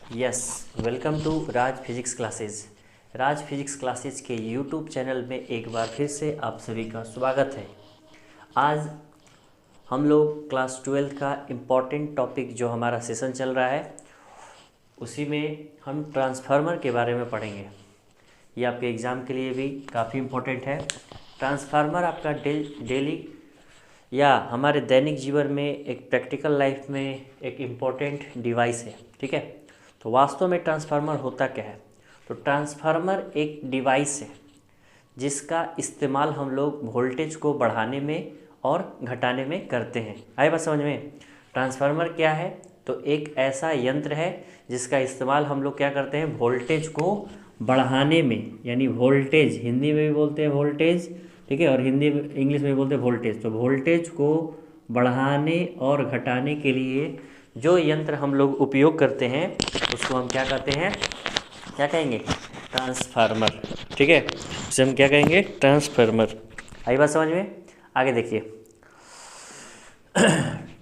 Yes, welcome to Raj physics classes. Raj physics classes के YouTube channel में एक बार फिर से आप सभी का स्वागत है। आज हम लोग क्लास 12 का इम्पॉर्टेंट टॉपिक जो हमारा सेशन चल रहा है उसी में हम ट्रांसफार्मर के बारे में पढ़ेंगे। ये आपके एग्ज़ाम के लिए भी काफ़ी इम्पोर्टेंट है। ट्रांसफार्मर आपका डेली या हमारे दैनिक जीवन में एक प्रैक्टिकल लाइफ में एक इम्पॉर्टेंट डिवाइस है। ठीक है, तो वास्तव में ट्रांसफार्मर होता क्या है? तो ट्रांसफार्मर एक डिवाइस है जिसका इस्तेमाल हम लोग वोल्टेज को बढ़ाने में और घटाने में करते हैं। आए बात समझ में? ट्रांसफार्मर क्या है? तो एक ऐसा यंत्र है जिसका इस्तेमाल हम लोग क्या करते हैं, वोल्टेज को बढ़ाने में, यानी वोल्टेज हिंदी में भी बोलते हैं वोल्टेज, ठीक है, और इंग्लिश में भी बोलते हैं वोल्टेज। तो वोल्टेज को बढ़ाने और घटाने के लिए जो यंत्र हम लोग उपयोग करते हैं उसको हम क्या कहते हैं, क्या कहेंगे? ट्रांसफार्मर। ठीक है, उसे हम क्या कहेंगे? ट्रांसफार्मर। आई बात समझ में? आगे देखिए,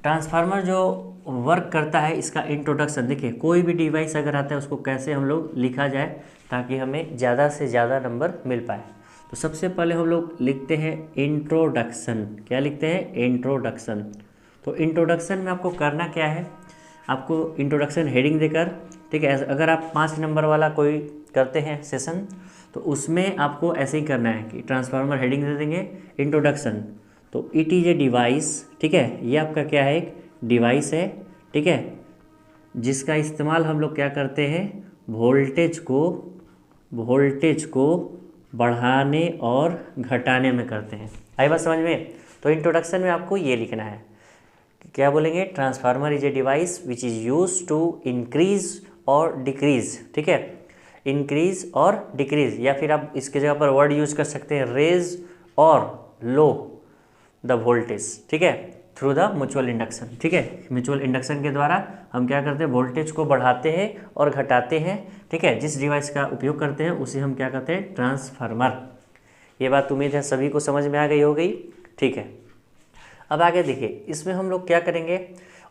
ट्रांसफार्मर जो वर्क करता है इसका इंट्रोडक्शन देखिए। कोई भी डिवाइस अगर आता है उसको कैसे हम लोग लिखा जाए ताकि हमें ज़्यादा से ज़्यादा नंबर मिल पाए। तो सबसे पहले हम लोग लिखते हैं इंट्रोडक्शन। क्या लिखते हैं? इंट्रोडक्शन। तो इंट्रोडक्शन में आपको करना क्या है, आपको इंट्रोडक्शन हेडिंग देकर, ठीक है, अगर आप 5 नंबर वाला कोई करते हैं सेशन तो उसमें आपको ऐसे ही करना है कि ट्रांसफार्मर हेडिंग दे देंगे इंट्रोडक्शन। तो इट इज़ ए डिवाइस, ठीक है, ये आपका क्या है? एक डिवाइस है, ठीक है, जिसका इस्तेमाल हम लोग क्या करते हैं, वोल्टेज को बढ़ाने और घटाने में करते हैं। आई बात समझ में? तो इंट्रोडक्शन में आपको ये लिखना है, क्या बोलेंगे? Transformer is a device which is use to increase और डिक्रीज। ठीक है, इंक्रीज और डिक्रीज, या फिर आप इसके जगह पर वर्ड यूज कर सकते हैं रेज और लो द वोल्टेज, ठीक है, थ्रू द म्यूचुअल इंडक्शन। ठीक है, म्यूचुअल इंडक्शन के द्वारा हम क्या करते हैं, वोल्टेज को बढ़ाते हैं और घटाते हैं। ठीक है, जिस डिवाइस का उपयोग करते हैं उसे हम क्या कहते हैं? ट्रांसफार्मर। ये बात उम्मीद है सभी को समझ में आ गई हो गई। ठीक है, अब आगे देखिए, इसमें हम लोग क्या करेंगे,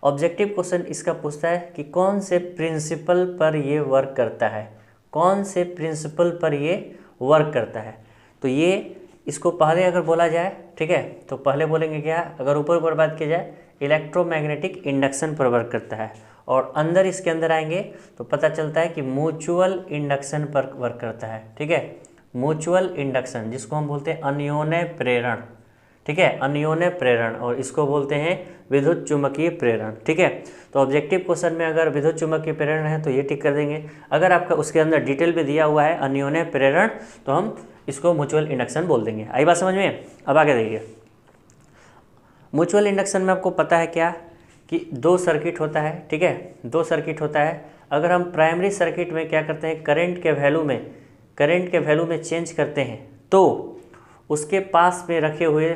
ऑब्जेक्टिव क्वेश्चन इसका पूछता है कि कौन से प्रिंसिपल पर ये वर्क करता है, कौन से प्रिंसिपल पर ये वर्क करता है। तो ये इसको पहले अगर बोला जाए, ठीक है, तो पहले बोलेंगे क्या, अगर ऊपर बात की जाए इलेक्ट्रोमैग्नेटिक इंडक्शन पर वर्क करता है, और अंदर इसके अंदर आएंगे तो पता चलता है कि म्यूचुअल इंडक्शन पर वर्क करता है। ठीक है, म्यूचुअल इंडक्शन जिसको हम बोलते हैं अन्योन्य प्रेरण, ठीक है, अन्योन्य प्रेरण, और इसको बोलते हैं विद्युत चुम्बकीय प्रेरण। ठीक है, तो ऑब्जेक्टिव क्वेश्चन में अगर विद्युत चुम्बकीय प्रेरण है तो ये टिक कर देंगे। अगर आपका उसके अंदर डिटेल में दिया हुआ है अन्योन्य प्रेरण तो हम इसको म्यूचुअल इंडक्शन बोल देंगे। आई बात समझ में? अब आगे देखिए, म्यूचुअल इंडक्शन में आपको पता है क्या कि 2 सर्किट होता है। ठीक है, 2 सर्किट होता है। अगर हम प्राइमरी सर्किट में क्या करते हैं, करंट के वैल्यू में चेंज करते हैं तो उसके पास में रखे हुए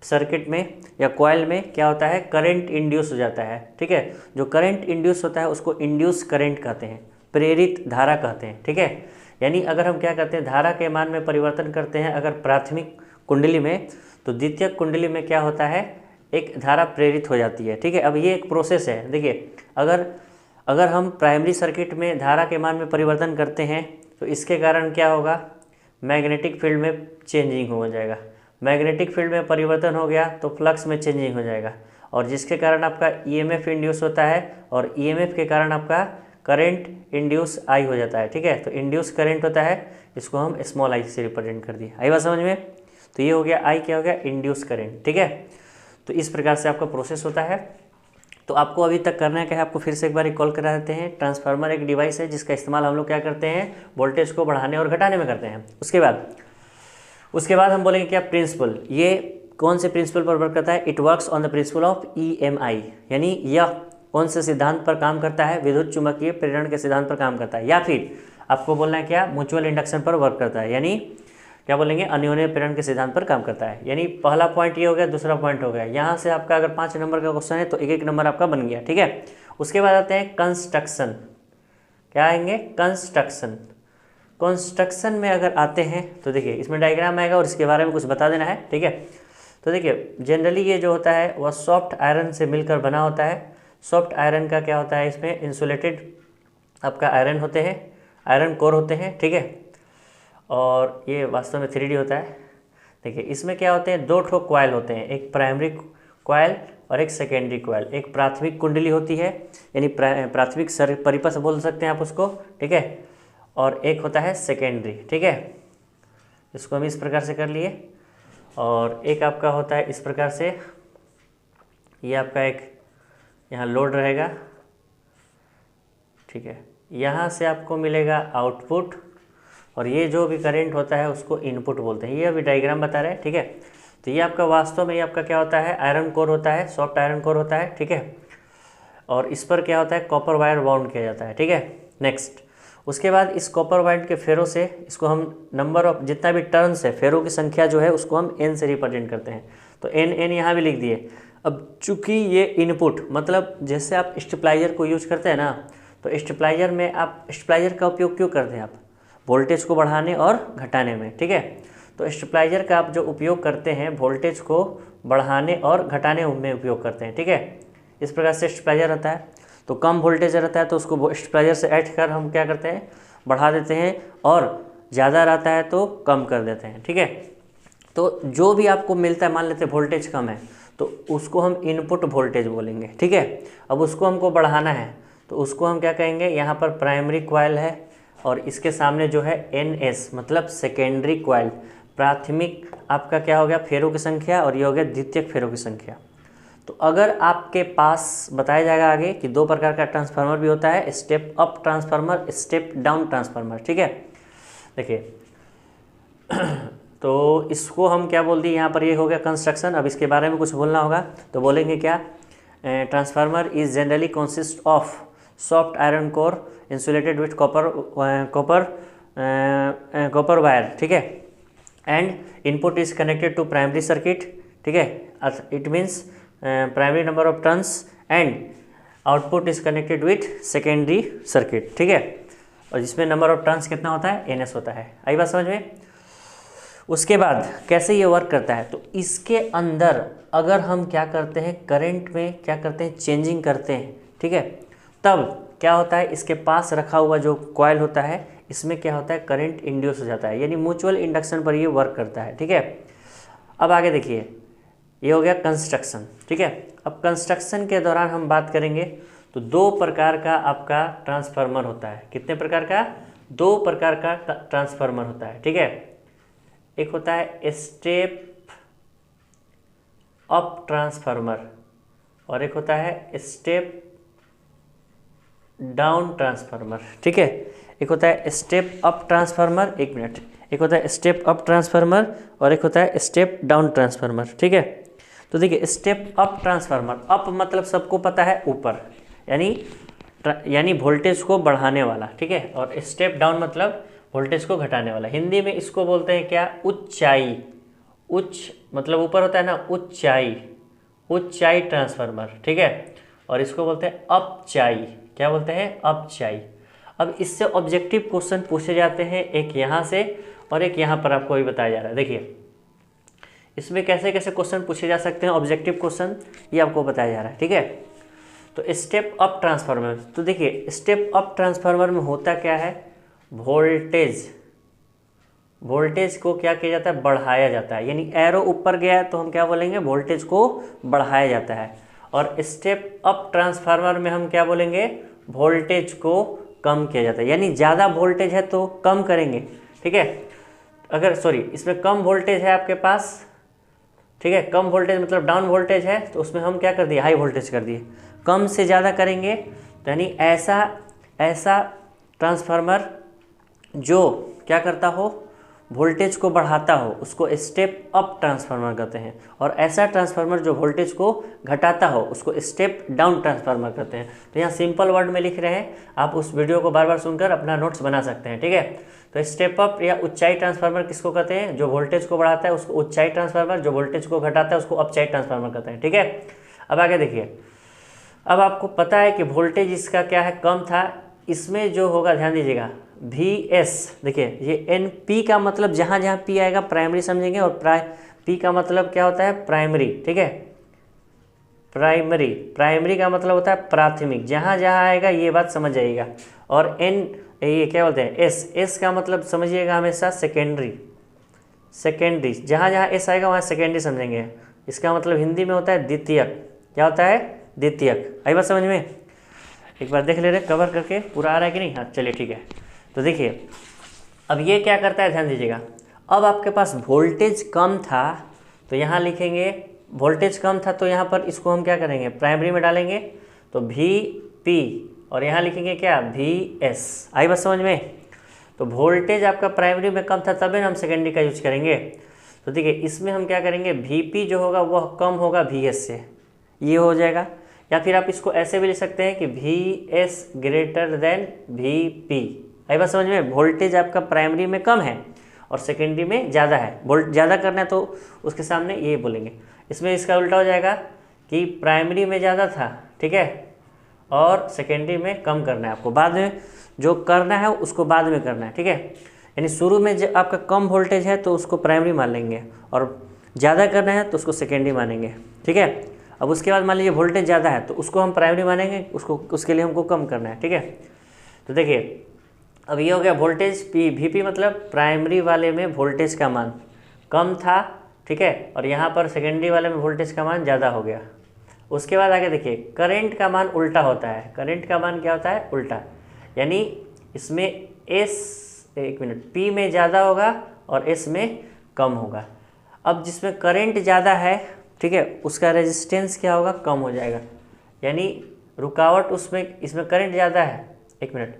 सर्किट में या कॉइल में क्या होता है, करंट इंड्यूस हो जाता है। ठीक है, जो करंट इंड्यूस होता है उसको इंड्यूस करंट कहते हैं, प्रेरित धारा कहते हैं। ठीक है, यानी अगर हम क्या करते हैं, धारा के मान में परिवर्तन करते हैं अगर प्राथमिक कुंडली में, तो द्वितीयक कुंडली में क्या होता है, एक धारा प्रेरित हो जाती है। ठीक है, अब ये एक प्रोसेस है। देखिए, अगर हम प्राइमरी सर्किट में धारा के मान में परिवर्तन करते हैं तो इसके कारण क्या होगा, मैग्नेटिक फील्ड में चेंजिंग हो जाएगा। मैग्नेटिक फील्ड में परिवर्तन हो गया तो फ्लक्स में चेंजिंग हो जाएगा, और जिसके कारण आपका ईएमएफ इंड्यूस होता है, और ईएमएफ के कारण आपका करंट इंड्यूस आई हो जाता है। ठीक है, तो इंड्यूस करंट होता है, इसको हम स्मॉल आई से रिप्रेजेंट कर दिए। आई बात समझ में? तो ये हो गया आई, क्या हो गया, इंड्यूस करंट। ठीक है, तो इस प्रकार से आपका प्रोसेस होता है। तो आपको अभी तक करना है क्या है, आपको फिर से एक बार रिकॉल करा देते हैं। ट्रांसफार्मर एक डिवाइस है जिसका इस्तेमाल हम लोग क्या करते हैं, वोल्टेज को बढ़ाने और घटाने में करते हैं। उसके बाद हम बोलेंगे क्या, प्रिंसिपल। ये कौन से प्रिंसिपल पर वर्क करता है? It works on the principle of EMI, यानी यह कौन से सिद्धांत पर काम करता है, विद्युत चुम्बकीय प्रेरण के सिद्धांत पर काम करता है। या फिर आपको बोलना है क्या, म्यूचुअल इंडक्शन पर वर्क करता है, यानी क्या बोलेंगे, अन्योन्य प्रेरण के सिद्धांत पर काम करता है। यानी पहला पॉइंट ये हो गया, दूसरा पॉइंट हो गया। यहाँ से आपका अगर 5 नंबर का क्वेश्चन है तो 1-1 नंबर आपका बन गया। ठीक है, उसके बाद आते हैं कंस्ट्रक्शन। क्या आएंगे? कंस्ट्रक्शन में अगर आते हैं तो देखिए, इसमें डायग्राम आएगा और इसके बारे में कुछ बता देना है। ठीक है, तो देखिए, जनरली ये जो होता है वह सॉफ्ट आयरन से मिलकर बना होता है। सॉफ्ट आयरन का क्या होता है, इसमें इंसुलेटेड आपका आयरन होते हैं, आयरन कोर होते हैं, ठीक है। और ये वास्तव में 3D होता है। देखिए इसमें क्या होते हैं, 2 ठो कॉइल होते हैं, एक प्राइमरी कॉइल और एक सेकेंडरी कॉइल। एक प्राथमिक कुंडली होती है, यानी प्राथमिक परिपथ बोल सकते हैं आप उसको, ठीक है। और एक होता है सेकेंडरी, ठीक है। इसको हम इस प्रकार से कर लिए। और एक आपका होता है इस प्रकार से, ये आपका एक यहाँ लोड रहेगा, ठीक है। यहाँ से आपको मिलेगा आउटपुट, और ये जो भी करंट होता है उसको इनपुट बोलते हैं। ये अभी डायग्राम बता रहे हैं, ठीक है। तो ये आपका वास्तव में ये आपका क्या होता है, आयरन कोर होता है, सॉफ्ट आयरन कोर होता है, ठीक है। और इस पर क्या होता है, कॉपर वायर बाउंड किया जाता है, ठीक है। नेक्स्ट, उसके बाद इस कॉपर वायर के फेरों से इसको हम नंबर ऑफ जितना भी टर्न्स है, फेरों की संख्या जो है उसको हम n से रिप्रेजेंट करते हैं। तो n यहाँ भी लिख दिए। अब चूंकि ये इनपुट मतलब जैसे आप स्टेबलाइजर को यूज करते हैं ना, तो स्टेबलाइजर में आप स्टेबलाइजर का उपयोग क्यों करते हैं, आप वोल्टेज को बढ़ाने और घटाने में, ठीक है। तो स्टेबलाइजर का आप जो उपयोग करते हैं वोल्टेज को बढ़ाने और घटाने में उपयोग करते हैं, ठीक है। इस प्रकार से स्टेबलाइजर रहता है। तो कम वोल्टेज रहता है तो उसको स्टेबलाइजर से ऐड कर हम क्या करते हैं, बढ़ा देते हैं, और ज़्यादा रहता है तो कम कर देते हैं, ठीक है। तो जो भी आपको मिलता है, मान लेते हैं वोल्टेज कम है तो उसको हम इनपुट वोल्टेज बोलेंगे, ठीक है। अब उसको हमको बढ़ाना है तो उसको हम क्या कहेंगे, यहाँ पर प्राइमरी कॉइल है और इसके सामने जो है NS मतलब सेकेंडरी कॉइल। प्राथमिक आपका क्या हो गया, फेरों की संख्या, और ये हो गया द्वितीयक फेरों की संख्या। तो अगर आपके पास बताया जाएगा आगे कि 2 प्रकार का ट्रांसफार्मर भी होता है, step up transformer, step down transformer, ठीक है। देखिए तो इसको हम क्या बोल दिए, यहाँ पर ये हो गया कंस्ट्रक्शन। अब इसके बारे में कुछ बोलना होगा तो बोलेंगे क्या, transformer is generally consist of soft iron core insulated with copper wire, ठीक है। And input is connected to primary circuit, ठीक है। It means primary number of turns and output is connected with secondary circuit, ठीक है। और जिसमें number of turns कितना होता है, NS होता है। आई बात समझ में। उसके बाद कैसे ये वर्क करता है, तो इसके अंदर अगर हम क्या करते हैं, करंट में क्या करते हैं, चेंजिंग करते हैं, ठीक है। तब क्या होता है, इसके पास रखा हुआ जो कॉइल होता है इसमें क्या होता है, करंट इंड्यूस हो जाता है, यानी म्यूचुअल इंडक्शन पर ये वर्क करता है, ठीक है। अब आगे देखिए, ये हो गया कंस्ट्रक्शन, ठीक है। अब कंस्ट्रक्शन के दौरान हम बात करेंगे तो 2 प्रकार का आपका ट्रांसफार्मर होता है। कितने प्रकार का, 2 प्रकार का ट्रांसफार्मर होता है, ठीक है। एक होता है स्टेप अप ट्रांसफार्मर और एक होता है स्टेप डाउन ट्रांसफार्मर, ठीक है। एक होता है स्टेप अप ट्रांसफार्मर, एक मिनट, एक होता है स्टेप अप ट्रांसफार्मर और एक होता है स्टेप डाउन ट्रांसफार्मर, ठीक है। तो देखिए स्टेप अप ट्रांसफार्मर, अप मतलब सबको पता है ऊपर, यानी वोल्टेज को बढ़ाने वाला, ठीक है। और स्टेप डाउन मतलब वोल्टेज को घटाने वाला। हिंदी में इसको बोलते हैं क्या, ऊंचाई। उच्च मतलब ऊपर होता है ना, ऊंचाई, ऊंचाई ट्रांसफार्मर, ठीक है। और इसको बोलते हैं अपचाई, क्या बोलते हैं, अपचाई। अब इससे ऑब्जेक्टिव क्वेश्चन पूछे जाते हैं, एक यहाँ से और एक यहाँ पर आपको भी बताया जा रहा है। देखिए इसमें कैसे कैसे क्वेश्चन पूछे जा सकते हैं, ऑब्जेक्टिव क्वेश्चन, ये आपको बताया जा रहा है, ठीक है। तो स्टेप अप ट्रांसफार्मर, तो देखिए स्टेप अप ट्रांसफार्मर में होता क्या है, वोल्टेज को क्या किया जाता है, बढ़ाया जाता है। यानी एरो ऊपर गया है तो हम क्या बोलेंगे, वोल्टेज को बढ़ाया जाता है। और स्टेप अप ट्रांसफार्मर में हम क्या बोलेंगे, वोल्टेज को कम किया जाता है। यानी ज़्यादा वोल्टेज है तो कम करेंगे, ठीक है। अगर इसमें कम वोल्टेज है आपके पास, ठीक है, कम वोल्टेज मतलब डाउन वोल्टेज है, तो उसमें हम क्या कर दिए, हाई वोल्टेज कर दिए। कम से ज़्यादा करेंगे तो यानी ऐसा ट्रांसफार्मर जो क्या करता हो, वोल्टेज को बढ़ाता हो, उसको स्टेप अप ट्रांसफार्मर कहते हैं। और ऐसा ट्रांसफार्मर जो वोल्टेज को घटाता हो उसको स्टेप डाउन ट्रांसफार्मर कहते हैं। तो यहाँ सिंपल वर्ड में लिख रहे हैं, आप उस वीडियो को बार बार सुनकर अपना नोट्स बना सकते हैं, ठीक है। तो स्टेप अप या ऊंचाई ट्रांसफार्मर किसको कहते हैं, जो वोल्टेज को बढ़ाता है उसको ऊंचाई ट्रांसफार्मर, जो वोल्टेज को घटाता है उसको अपचाई ट्रांसफार्मर कहते हैं, ठीक है। अब आगे देखिए, अब आपको पता है कि वोल्टेज इसका क्या है, कम था। इसमें जो होगा ध्यान दीजिएगा, VS, देखिए ये NP का मतलब जहाँ जहाँ P आएगा प्राइमरी समझेंगे, और P का मतलब क्या होता है, प्राइमरी, ठीक है। प्राइमरी, प्राइमरी का मतलब होता है प्राथमिक, जहाँ जहाँ आएगा ये बात समझ जाइएगा। और एन, ये क्या बोलते हैं, एस, एस का मतलब समझिएगा हमेशा सेकेंडरी, सेकेंडरी जहाँ जहाँ एस आएगा वहाँ सेकेंडरी समझेंगे। इसका मतलब हिंदी में होता है द्वितीयक। क्या होता है, द्वितीयक। आई बात समझ में। एक बार देख ले रहे कवर करके पूरा आ रहा है कि नहीं। हाँ चलिए ठीक है। तो देखिए अब ये क्या करता है, ध्यान दीजिएगा। अब आपके पास वोल्टेज कम था तो यहाँ लिखेंगे, वोल्टेज कम था तो यहाँ पर इसको हम क्या करेंगे, प्राइमरी में डालेंगे तो वी पी, और यहाँ लिखेंगे क्या, वी एस। आई बात समझ में। तो वोल्टेज आपका प्राइमरी में कम था तभी हम सेकेंडरी का यूज करेंगे। तो देखिए इसमें हम क्या करेंगे, वी पी जो होगा वह कम होगा वी एस से, ये हो जाएगा। या फिर आप इसको ऐसे भी लिख सकते हैं कि V S greater than V P. आई बात समझ में। वोल्टेज आपका प्राइमरी में कम है और सेकेंडरी में ज़्यादा है। वोल्ट ज़्यादा करना है तो उसके सामने ये बोलेंगे। इसमें इसका उल्टा हो जाएगा कि प्राइमरी में ज़्यादा था, ठीक है, और सेकेंडरी में कम करना है आपको। बाद में जो करना है उसको बाद में करना है, ठीक है। यानी शुरू में जब आपका कम वोल्टेज है तो उसको प्राइमरी मान लेंगे, और ज़्यादा करना है तो उसको सेकेंडरी मानेंगे, ठीक है। अब उसके बाद मान लीजिए वोल्टेज ज़्यादा है तो उसको हम प्राइमरी मानेंगे, उसको उसके लिए हमको कम करना है, ठीक है। तो देखिए अब ये हो गया वोल्टेज पी, वी पी मतलब प्राइमरी वाले में वोल्टेज का मान कम था, ठीक है, और यहाँ पर सेकेंडरी वाले में वोल्टेज का मान ज़्यादा हो गया। उसके बाद आगे देखिए करंट का मान उल्टा होता है। करंट का मान क्या होता है, उल्टा। यानी इसमें एस, एक मिनट, पी में ज़्यादा होगा और एस में कम होगा। अब जिसमें करंट ज़्यादा है, ठीक है, उसका रेजिस्टेंस क्या होगा, कम हो जाएगा। यानी रुकावट उसमें, इसमें करंट ज़्यादा है, एक मिनट,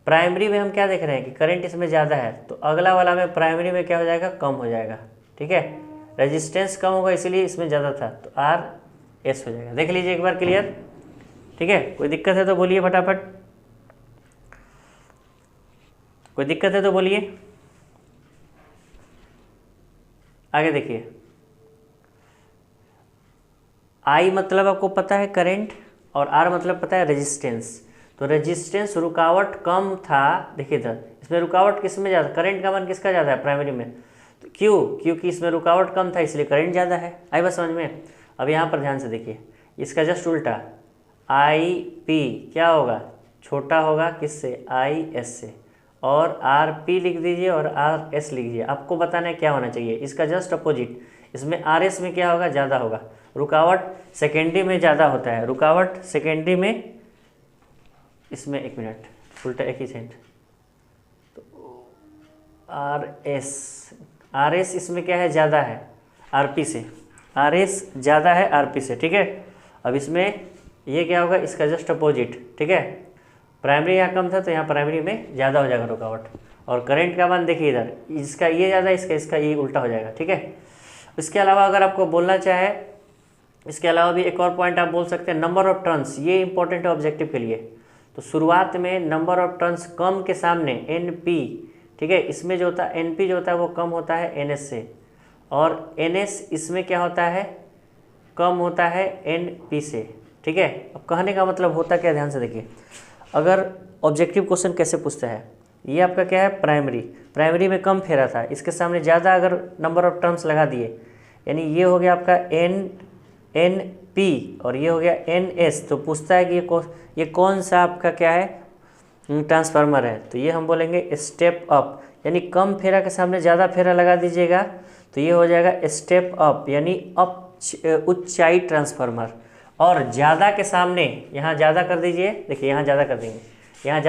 प्राइमरी में हम क्या देख रहे हैं कि करंट इसमें ज़्यादा है तो अगला वाला में प्राइमरी में क्या हो जाएगा, कम हो जाएगा, ठीक है। रेजिस्टेंस कम होगा इसीलिए इसमें ज़्यादा था तो आर एस हो जाएगा। देख लीजिए एक बार क्लियर, ठीक है। कोई दिक्कत है तो बोलिए फटाफट, कोई दिक्कत है तो बोलिए। आगे देखिए, आई मतलब आपको पता है करंट, और आर मतलब पता है रेजिस्टेंस। तो रेजिस्टेंस, रुकावट कम था, देखिए इधर इसमें रुकावट किस में ज़्यादा, करंट का मान किसका ज़्यादा है, प्राइमरी में। तो क्यों, क्योंकि इसमें रुकावट कम था इसलिए करंट ज़्यादा है। आई बात समझ में। अब यहाँ पर ध्यान से देखिए, इसका जस्ट उल्टा, आई पी क्या होगा, छोटा होगा किससे, आई एस से, और आर पी लिख दीजिए और आर एस लिख दीजिए। आपको बताना है क्या होना चाहिए, इसका जस्ट अपोजिट। इसमें आर एस में क्या होगा, ज़्यादा होगा। रुकावट सेकेंडरी में ज़्यादा होता है, रुकावट सेकेंडरी में, इसमें एक मिनट उल्टा, एक ही सेंट, तो आर एस इसमें क्या है, ज़्यादा है आर पी से, आर एस ज़्यादा है आर पी से, ठीक है। अब इसमें ये क्या होगा, इसका जस्ट अपोजिट, ठीक है। प्राइमरी यहाँ कम था तो यहाँ प्राइमरी में ज़्यादा हो जाएगा रुकावट। और करंट का मान देखिए इधर, इसका ये ज़्यादा, इसका ये उल्टा हो जाएगा, ठीक है। इसके अलावा अगर आपको बोलना चाहे, इसके अलावा भी एक और पॉइंट आप बोल सकते हैं, नंबर ऑफ टर्न्स, ये इंपॉर्टेंट है ऑब्जेक्टिव के लिए। तो शुरुआत में नंबर ऑफ टर्न्स कम के सामने एन पी, ठीक है, इसमें जो होता है एन पी जो होता है वो कम होता है एन एस से, और एन एस इसमें क्या होता है, कम होता है एन पी से, ठीक है। अब कहने का मतलब होता क्या, ध्यान से देखिए। अगर ऑब्जेक्टिव क्वेश्चन कैसे पूछता है, ये आपका क्या है, प्राइमरी, प्राइमरी में कम फेरा था, इसके सामने ज़्यादा अगर नंबर ऑफ टर्म्स लगा दिए, यानी ये हो गया आपका एन पी और ये हो गया एन एस, तो पूछता है कि ये कौन सा आपका क्या है, ट्रांसफार्मर है। तो ये हम बोलेंगे स्टेप अप, यानी कम फेरा के सामने ज़्यादा फेरा लगा दीजिएगा तो ये हो जाएगा स्टेप अप, यानी ऊंचाई ट्रांसफार्मर। और ज़्यादा के सामने यहाँ ज़्यादा कर दीजिए, देखिए यहाँ ज़्यादा कर देंगे, यहाँ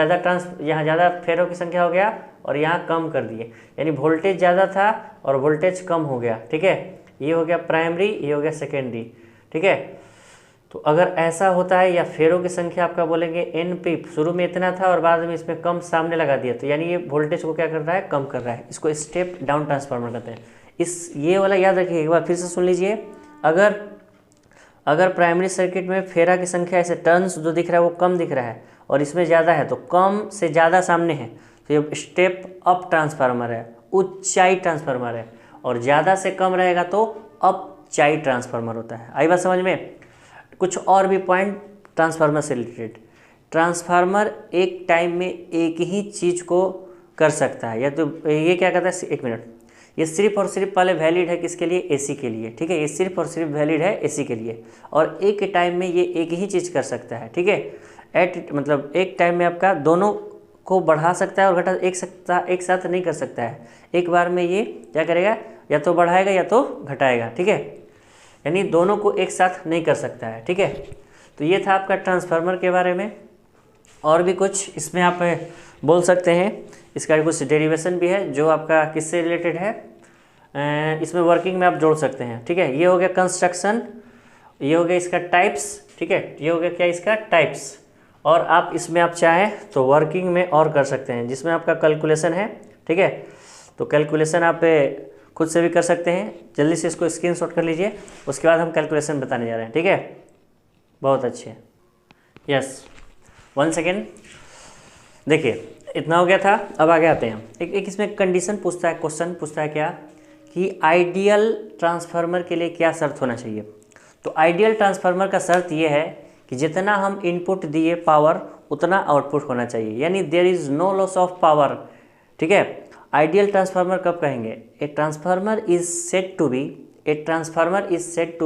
ज़्यादा फेरों की संख्या हो गया और यहाँ कम कर दिए, यानी वोल्टेज ज़्यादा था और वोल्टेज कम हो गया, ठीक है। ये हो गया प्राइमरी, ये हो गया सेकेंडरी, ठीक है। तो अगर ऐसा होता है, या फेरों की संख्या आपका बोलेंगे एन पी, शुरू में इतना था और बाद में इसमें कम सामने लगा दिया, तो यानी ये वोल्टेज को क्या कर रहा है, कम कर रहा है। इसको स्टेप डाउन ट्रांसफार्मर कहते हैं। ये वाला याद रखिए, एक बार फिर से सुन लीजिए। अगर प्राइमरी सर्किट में फेरा की संख्या, ऐसे टर्न्स जो दिख रहा है वो कम दिख रहा है और इसमें ज़्यादा है, तो कम से ज़्यादा सामने है तो ये स्टेप अप ट्रांसफार्मर है, ऊंचाई ट्रांसफार्मर है। और ज़्यादा से कम रहेगा तो अपचाई ट्रांसफार्मर होता है। आई बात समझ में। कुछ और भी पॉइंट ट्रांसफार्मर से रिलेटेड, ट्रांसफार्मर एक टाइम में एक ही चीज़ को कर सकता है, या तो ये क्या कहता है, एक मिनट, ये सिर्फ और सिर्फ पहले वैलिड है किसके लिए, एसी के लिए, ठीक है। ये सिर्फ और सिर्फ वैलिड है एसी के लिए, और एक टाइम में ये एक ही चीज़ कर सकता है, ठीक है। मतलब एक टाइम में आपका दोनों को बढ़ा सकता है और घटा एक साथ नहीं कर सकता है। एक बार में ये क्या करेगा, या तो बढ़ाएगा या तो घटाएगा, ठीक है। यानी दोनों को एक साथ नहीं कर सकता है, ठीक है। तो ये था आपका ट्रांसफार्मर के बारे में। और भी कुछ इसमें आप बोल सकते हैं, इसका कुछ डेरिवेशन भी है जो आपका किससे रिलेटेड है, इसमें वर्किंग में आप जोड़ सकते हैं, ठीक है। ये हो गया कंस्ट्रक्शन, ये हो गया इसका टाइप्स, ठीक है। ये हो गया क्या, इसका टाइप्स। और आप इसमें आप चाहें तो वर्किंग में और कर सकते हैं, जिसमें आपका कैलकुलेशन है, ठीक है। तो कैलकुलेशन आप खुद से भी कर सकते हैं। जल्दी से इसको स्क्रीनशॉट कर लीजिए, उसके बाद हम कैलकुलेशन बताने जा रहे हैं, ठीक है। बहुत अच्छे, यस। 1 सेकेंड, देखिए इतना हो गया था। अब आगे आते हैं, एक इसमें कंडीशन पूछता है, क्वेश्चन पूछता है क्या, कि आइडियल ट्रांसफार्मर के लिए क्या शर्त होना चाहिए। तो आइडियल ट्रांसफार्मर का शर्त ये है कि जितना हम इनपुट दिए पावर उतना आउटपुट होना चाहिए, यानी there is no loss of power, ठीक है। आइडियल ट्रांसफार्मर कब कहेंगे, A transformer is said to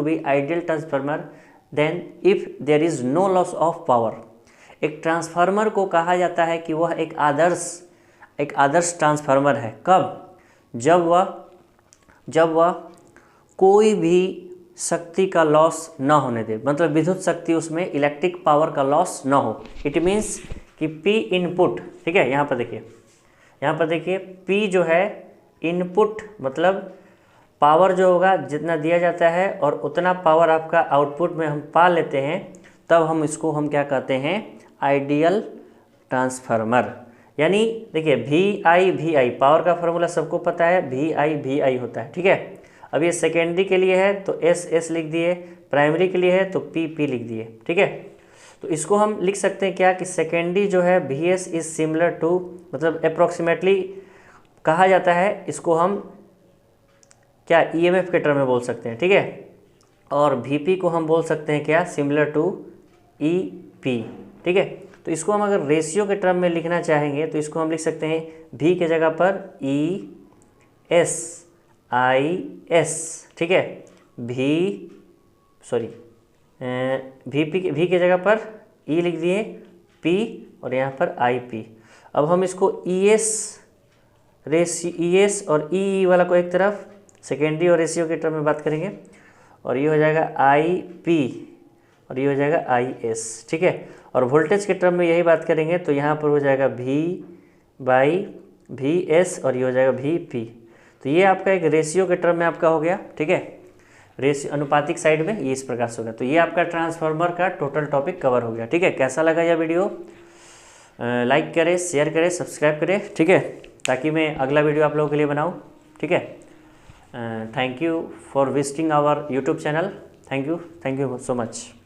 be ideal transformer then if there is no loss of power. एक ट्रांसफार्मर को कहा जाता है कि वह एक आदर्श ट्रांसफार्मर है। कब, जब वह कोई भी शक्ति का लॉस न होने दे, मतलब विद्युत शक्ति उसमें इलेक्ट्रिक पावर का लॉस न हो। इट मीन्स कि P इनपुट, ठीक है। यहाँ पर देखिए P जो है इनपुट, मतलब पावर जो होगा जितना दिया जाता है और उतना पावर आपका आउटपुट में हम पा लेते हैं, तब हम इसको क्या कहते हैं, आइडियल ट्रांसफार्मर। यानी देखिए VI पावर का फॉर्मूला सबको पता है, VI होता है, ठीक है। अब ये सेकेंडरी के लिए है तो S लिख दिए, प्राइमरी के लिए है तो P लिख दिए, ठीक है। तो इसको हम लिख सकते हैं क्या, कि सेकेंडरी जो है VS इज सिमिलर टू, मतलब अप्रोक्सीमेटली कहा जाता है इसको हम क्या EMF के टर्म में बोल सकते हैं, ठीक है। और VP को हम बोल सकते हैं क्या, सिमिलर टू EP, ठीक है। तो इसको हम अगर रेशियो के टर्म में लिखना चाहेंगे तो इसको हम लिख सकते हैं V के जगह पर ES, ठीक है। V के जगह पर E लिख दिए, P और यहाँ पर IP। अब हम इसको ES और EE वाला को एक तरफ सेकेंडरी और रेशियो के टर्म में बात करेंगे, और ये हो जाएगा IP और ये हो जाएगा IS, ठीक है। और वोल्टेज के टर्म में यही बात करेंगे तो यहाँ पर हो जाएगा V/VS और ये हो जाएगा VP। तो ये आपका एक रेशियो के टर्म में आपका हो गया, ठीक है। रेशियो अनुपातिक साइड में ये इस प्रकार से होगा। तो ये आपका ट्रांसफार्मर का टोटल टॉपिक कवर हो गया, ठीक है। कैसा लगा यह वीडियो, लाइक करें, शेयर करें, सब्सक्राइब करें, ठीक है, ताकि मैं अगला वीडियो आप लोगों के लिए बनाऊँ, ठीक है। Thank you for visiting our YouTube channel. Thank you so much.